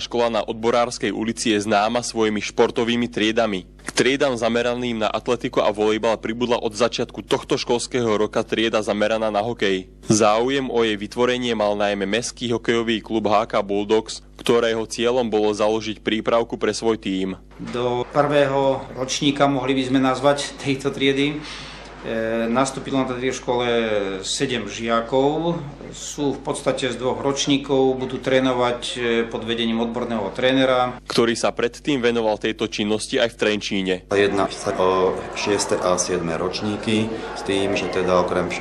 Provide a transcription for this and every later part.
škola na Odborárskej ulici je známa svojimi športovými triedami. K triedam zameraným na atletiku a volejbal pribudla od začiatku tohto školského roka trieda zameraná na hokej. Záujem o jej vytvorenie mal najmä mestský hokejový klub HK Bulldogs, ktorého cieľom bolo založiť prípravku pre svoj tím. Do prvého ročníka, mohli by sme nazvať tejto triedy, nastúpilo na tejto škole 7 žiakov. Sú v podstate z 2 ročníkov, budú trénovať pod vedením odborného trénera, ktorý sa predtým venoval tejto činnosti aj v Trenčíne. Jedná sa o 6. a 7. ročníky s tým, že teda okrem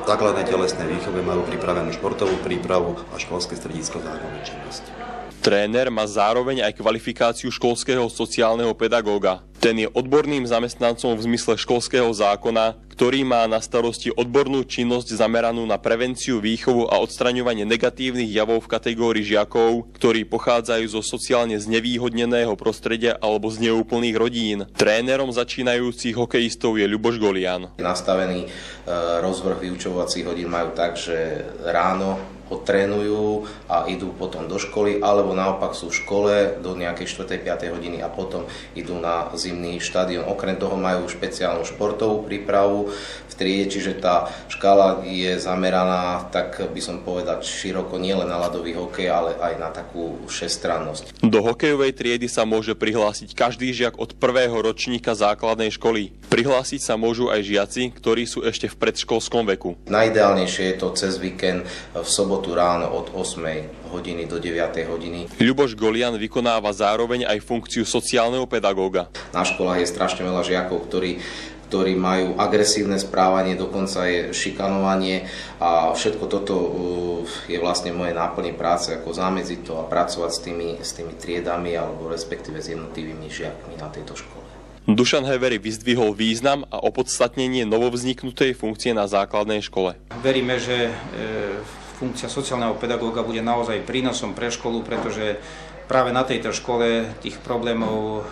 základnej telesnej výchovy majú pripravenú športovú prípravu a školské stredisko zároveň činnosti. Tréner má zároveň aj kvalifikáciu školského sociálneho pedagóga. Ten je odborným zamestnancom v zmysle školského zákona, ktorý má na starosti odbornú činnosť zameranú na prevenciu, výchovu a odstraňovanie negatívnych javov v kategórii žiakov, ktorí pochádzajú zo sociálne znevýhodneného prostredia alebo z neúplných rodín. Trénerom začínajúcich hokejistov je Ľuboš Golian. Nastavený rozvrh vyučovacích hodín majú tak, že ráno odtrénujú a idú potom do školy, alebo naopak sú v škole do nejakej 4. 5. hodiny a potom idú na zimný štadión. Okrem toho majú špeciálnu športovú prípravu v triede, čiže tá škála je zameraná, tak by som povedal, široko nielen na ľadový hokej, ale aj na takú všestrannosť. Do hokejovej triedy sa môže prihlásiť každý žiak od prvého ročníka základnej školy. Prihlásiť sa môžu aj žiaci, ktorí sú ešte v predškolskom veku. Najideálnejšie je to cez víkend v sobotu ráno od 8. hodiny do 9. hodiny. Ľuboš Golian vykonáva zároveň aj funkciu sociálneho pedagóga. Na školách je strašne veľa žiakov, ktorí majú agresívne správanie, dokonca je šikanovanie a všetko toto je vlastne moje náplne práce, ako zamedziť to a pracovať s tými triedami alebo respektíve s jednotlivými žiakmi na tejto škole. Dušan Hevery vyzdvihol význam a opodstatnenie novovzniknutej funkcie na základnej škole. Veríme, že funkcia sociálneho pedagóga bude naozaj prínosom pre školu, pretože práve na tejto škole tých problémov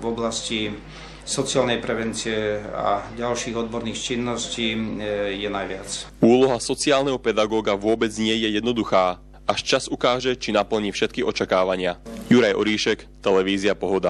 v oblasti sociálnej prevencie a ďalších odborných činností je najviac. Úloha sociálneho pedagóga vôbec nie je jednoduchá. Až čas ukáže, či naplní všetky očakávania. Juraj Oríšek, televízia Pohoda.